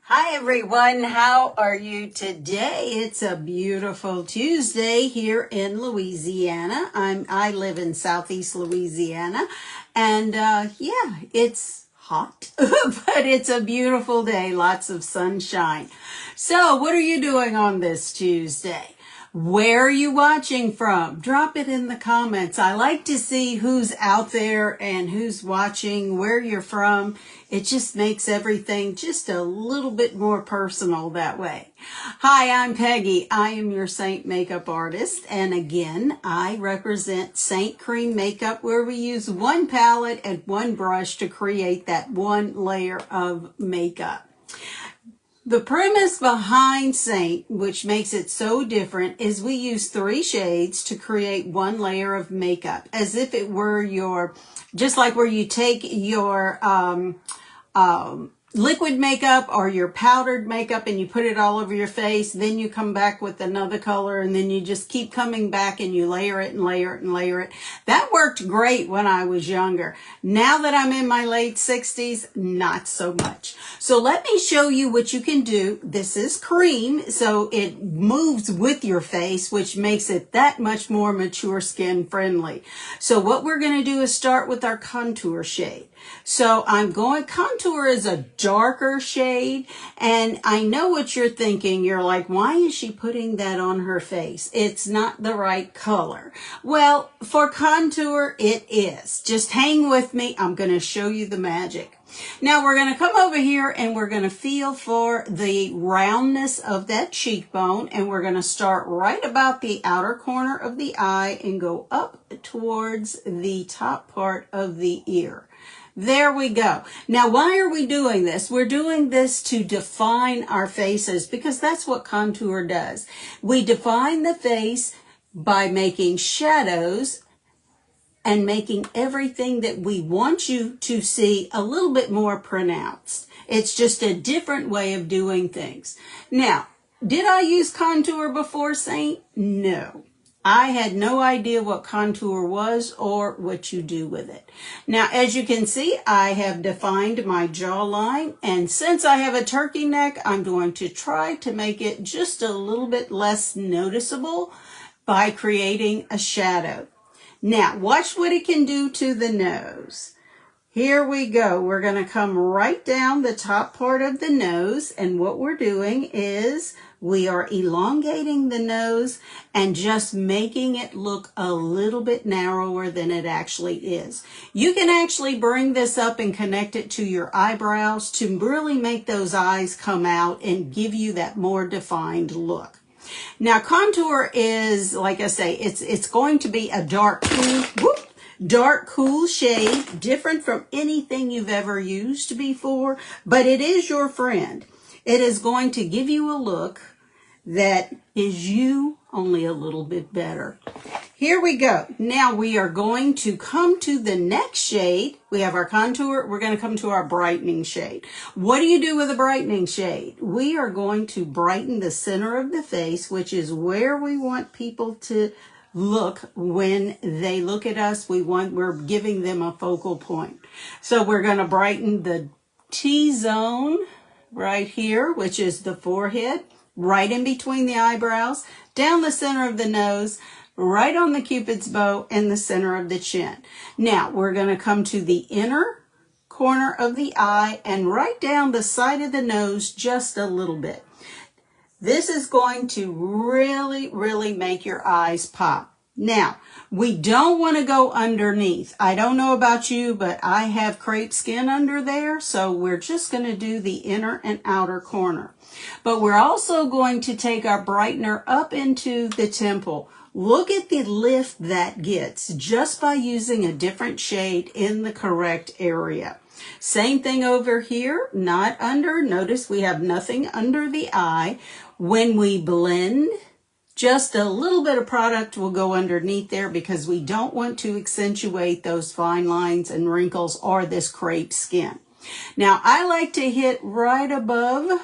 Hi everyone, how are you today? It's a beautiful Tuesday here in Louisiana. I live in Southeast Louisiana, and yeah, it's hot, but it's a beautiful day, lots of sunshine. So, what are you doing on this Tuesday? Where are you watching from? Drop it in the comments. I like to see who's out there and who's watching, where you're from. It just makes everything just a little bit more personal that way. Hi, I'm Peggy. I am your Seint makeup artist. And again, I represent Seint Cream Makeup, where we use one palette and one brush to create that one layer of makeup. The premise behind Seint, which makes it so different, is we use 3 shades to create one layer of makeup, as if it were just like where you take your liquid makeup or your powdered makeup and you put it all over your face, then you come back with another color, and then you just keep coming back and you layer it and layer it and layer it. That worked great when I was younger. Now that I'm in my late 60s, not so much. So let me show you what you can do. This is cream, so it moves with your face, which makes it that much more mature skin friendly. So what we're going to do is start with our contour shade. So contour is a darker shade, and I know what you're thinking. You're like, why is she putting that on her face? It's not the right color. Well, for contour, it is. Just hang with me. I'm going to show you the magic. Now we're going to come over here and we're going to feel for the roundness of that cheekbone, and we're going to start right about the outer corner of the eye and go up towards the top part of the ear. There we go. Now, why are we doing this? We're doing this to define our faces, because that's what contour does. We define the face by making shadows and making everything that we want you to see a little bit more pronounced. It's just a different way of doing things. Now, did I use contour before Seint? No. I had no idea what contour was or what you do with it. Now, as you can see, I have defined my jawline, and since I have a turkey neck, I'm going to try to make it just a little bit less noticeable by creating a shadow. Now, watch what it can do to the nose. Here we go. We're going to come right down the top part of the nose, and what we're doing is we are elongating the nose and just making it look a little bit narrower than it actually is. You can actually bring this up and connect it to your eyebrows to really make those eyes come out and give you that more defined look. Now, contour is, like I say, it's going to be a dark, cool shade, different from anything you've ever used before, but it is your friend. It is going to give you a look that is you, only a little bit better. Here we go. Now we are going to come to the next shade. We have our contour. We're going to come to our brightening shade. What do you do with a brightening shade? We are going to brighten the center of the face, which is where we want people to look when they look at us. We're giving them a focal point. So we're going to brighten the T-zone right here, which is the forehead, right in between the eyebrows, down the center of the nose, right on the Cupid's bow, and the center of the chin. Now, we're going to come to the inner corner of the eye and right down the side of the nose just a little bit. This is going to really, really make your eyes pop. Now, we don't want to go underneath. I don't know about you, but I have crepe skin under there, so we're just going to do the inner and outer corner. But we're also going to take our brightener up into the temple. Look at the lift that gets just by using a different shade in the correct area. Same thing over here, not under. Notice we have nothing under the eye. When we blend, just a little bit of product will go underneath there because we don't want to accentuate those fine lines and wrinkles or this crepe skin. Now, I like to hit right above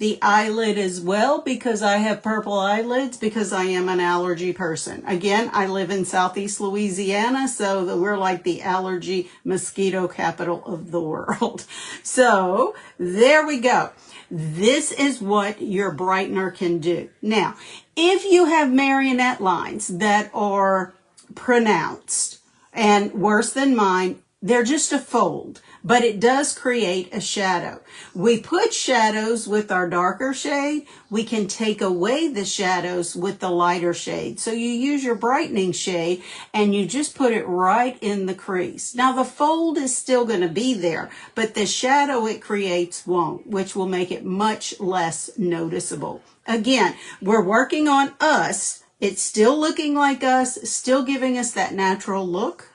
the eyelid as well because I have purple eyelids because I am an allergy person. Again, I live in Southeast Louisiana, so we're like the allergy mosquito capital of the world. So there we go. This is what your brightener can do. Now, if you have marionette lines that are pronounced and worse than mine, they're just a fold, but it does create a shadow. We put shadows with our darker shade. We can take away the shadows with the lighter shade. So you use your brightening shade and you just put it right in the crease. Now the fold is still going to be there, but the shadow it creates won't, which will make it much less noticeable. Again, we're working on us. It's still looking like us, still giving us that natural look,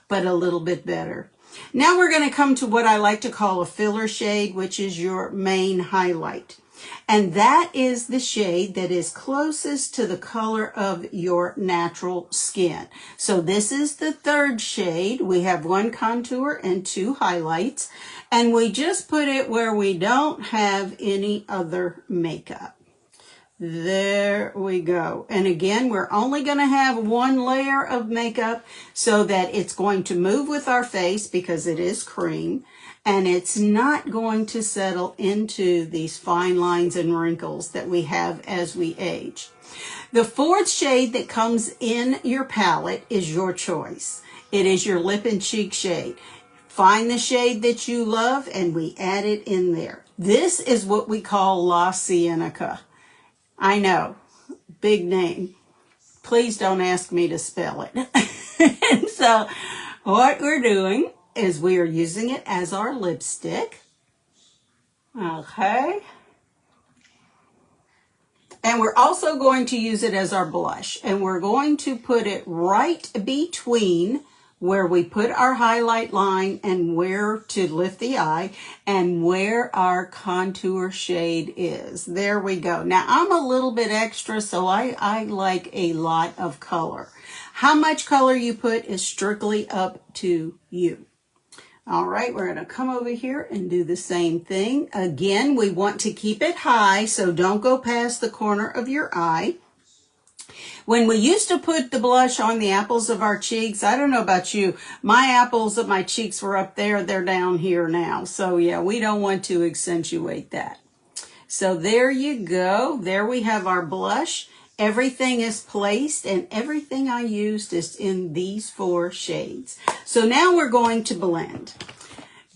but a little bit better. Now we're going to come to what I like to call a filler shade, which is your main highlight. And that is the shade that is closest to the color of your natural skin. So this is the third shade. We have one contour and two highlights. And we just put it where we don't have any other makeup. There we go. And again, we're only going to have one layer of makeup so that it's going to move with our face because it is cream, and it's not going to settle into these fine lines and wrinkles that we have as we age. The fourth shade that comes in your palette is your choice. It is your Lip&Cheek shade. Find the shade that you love and we add it in there. This is what we call La Cienega. I know, big name. Please don't ask me to spell it. And so what we're doing is we are using it as our lipstick. Okay. And we're also going to use it as our blush. And we're going to put it right between where we put our highlight line and where to lift the eye and where our contour shade is. There we go. Now I'm a little bit extra, so I like a lot of color. How much color you put is strictly up to you. All right, we're going to come over here and do the same thing. Again, we want to keep it high, so don't go past the corner of your eye. When we used to put the blush on the apples of our cheeks, I don't know about you, my apples of my cheeks were up there, they're down here now. So yeah, we don't want to accentuate that. So there you go. There we have our blush. Everything is placed and everything I used is in these four shades. So now we're going to blend.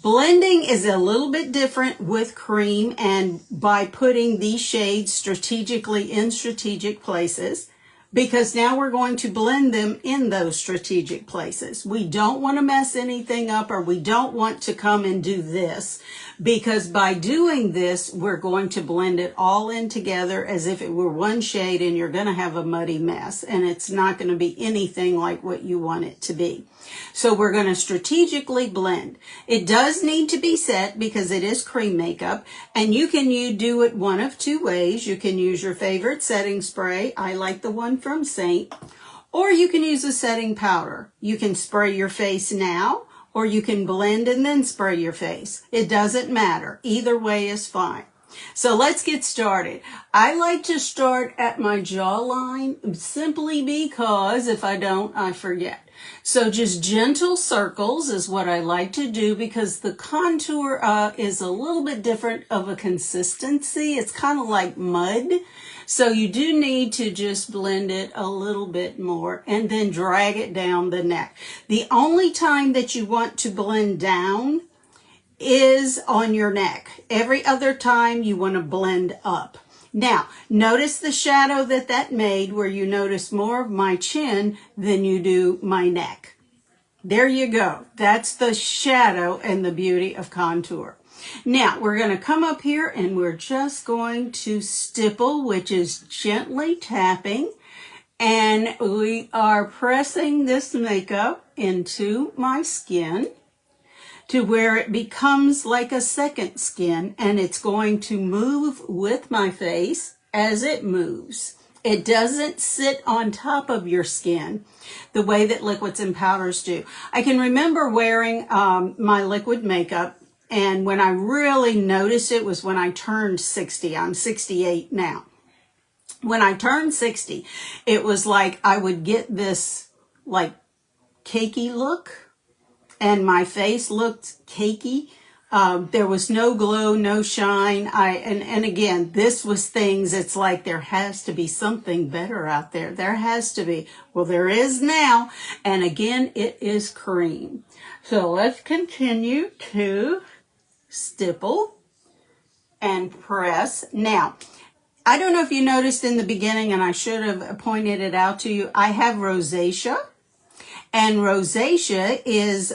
Blending is a little bit different with cream and by putting these shades strategically in strategic places, because now we're going to blend them in those strategic places. We don't want to mess anything up, or we don't want to come and do this, because by doing this, we're going to blend it all in together as if it were one shade, and you're going to have a muddy mess, and it's not going to be anything like what you want it to be. So we're going to strategically blend. It does need to be set because it is cream makeup, and you can do it one of two ways. You can use your favorite setting spray. I like the one from Seint, or you can use a setting powder. You can spray your face now, or you can blend and then spray your face. It doesn't matter. Either way is fine. So let's get started. I like to start at my jawline simply because if I don't, I forget. So just gentle circles is what I like to do because the contour is a little bit different of a consistency. It's kind of like mud. So you do need to just blend it a little bit more and then drag it down the neck. The only time that you want to blend down is on your neck. Every other time you want to blend up. Now, notice the shadow that made where you notice more of my chin than you do my neck. There you go. That's the shadow and the beauty of contour. Now, we're going to come up here and we're just going to stipple, which is gently tapping. And we are pressing this makeup into my skin to where it becomes like a second skin, and it's going to move with my face as it moves. It doesn't sit on top of your skin the way that liquids and powders do. I can remember wearing my liquid makeup, and when I really noticed it was when I turned 60. I'm 68 now. When I turned 60, it was like I would get this like cakey look, and my face looked cakey. There was no glow, no shine. And again, this was things, it's like there has to be something better out there. There has to be. Well, there is now. And again, it is cream. So let's continue to stipple and press. Now, I don't know if you noticed in the beginning, and I should have pointed it out to you, I have rosacea. And rosacea is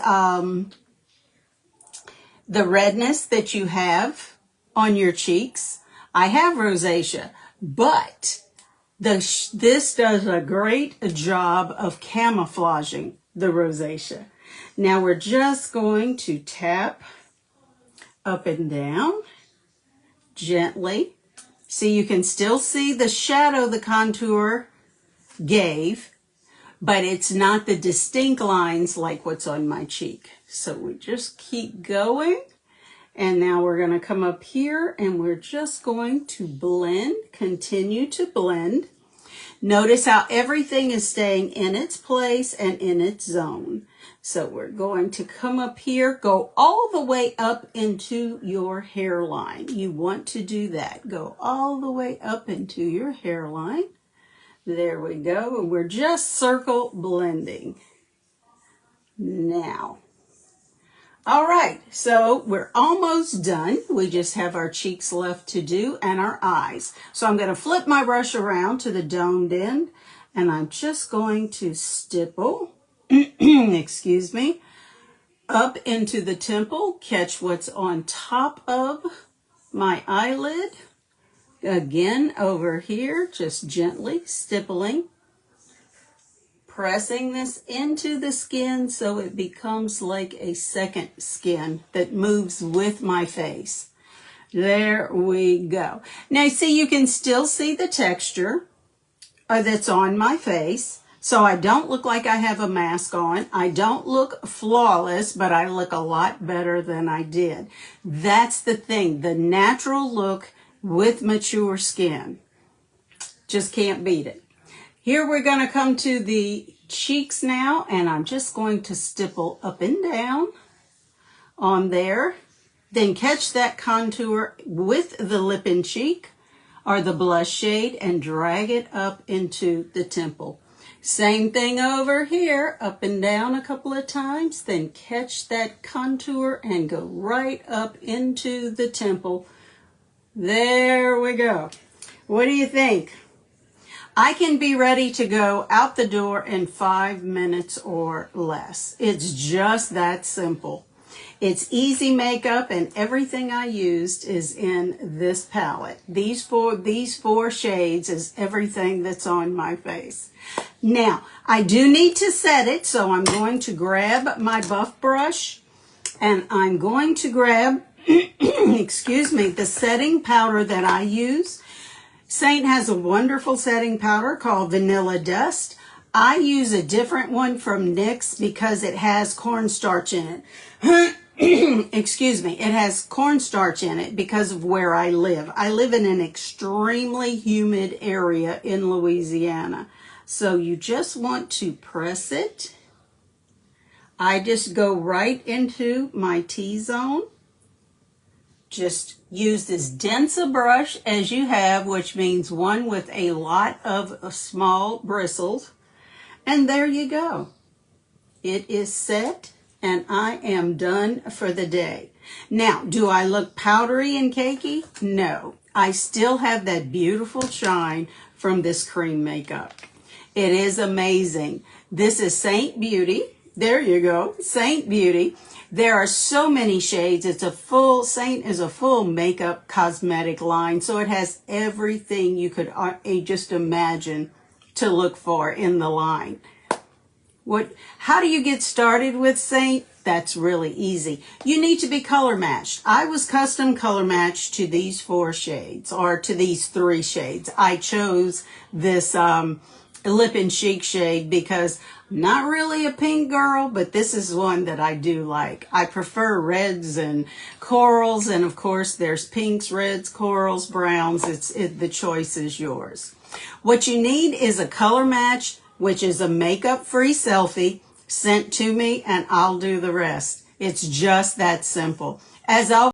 the redness that you have on your cheeks. I have rosacea, but this does a great job of camouflaging the rosacea. Now we're just going to tap up and down gently. See, you can still see the shadow the contour gave, but it's not the distinct lines like what's on my cheek. So we just keep going. And now we're going to come up here and we're just going to blend, continue to blend. Notice how everything is staying in its place and in its zone. So we're going to come up here, go all the way up into your hairline. You want to do that. Go all the way up into your hairline. There we go. And we're just circle blending. Now, all right, so we're almost done. We just have our cheeks left to do and our eyes. So I'm going to flip my brush around to the domed end, and I'm just going to stipple, excuse me, up into the temple, catch what's on top of my eyelid. Again, over here, just gently stippling, pressing this into the skin so it becomes like a second skin that moves with my face. There we go. Now, see, you can still see the texture that's on my face. So I don't look like I have a mask on. I don't look flawless, but I look a lot better than I did. That's the thing, the natural look with mature skin. Just can't beat it. Here we're going to come to the cheeks now, and I'm just going to stipple up and down on there. Then catch that contour with the Lip&Cheek or the blush shade and drag it up into the temple. Same thing over here, up and down a couple of times, then catch that contour and go right up into the temple. There we go. What do you think? I can be ready to go out the door in 5 minutes or less. It's just that simple. It's easy makeup, and everything I used is in this palette. These four shades is everything that's on my face. Now, I do need to set it, so I'm going to grab my buff brush, and I'm going to grab, excuse me, the setting powder that I use. Seint has a wonderful setting powder called Vanilla Dust. I use a different one from NYX because it has cornstarch in it. Excuse me, it has cornstarch in it because of where I live. I live in an extremely humid area in Louisiana. So you just want to press it. I just go right into my T-zone. Just use as dense a brush as you have, which means one with a lot of small bristles. And there you go. It is set, and I am done for the day. Now, do I look powdery and cakey? No. I still have that beautiful shine from this cream makeup. It is amazing. This is Seint Beauty. There you go, Seint Beauty. There are so many shades. Seint is a full makeup cosmetic line, so it has everything you could just imagine to look for in the line. How do you get started with Seint? That's really easy. You need to be color matched. I was custom color matched to these 4 shades, or to these 3 shades. I chose this Lip&Cheek shade because I'm not really a pink girl, but this is one that I do like. I prefer reds and corals, and of course there's pinks, reds, corals, browns. The choice is yours. What you need is a color match, which is a makeup-free selfie sent to me, and I'll do the rest. It's just that simple. As always,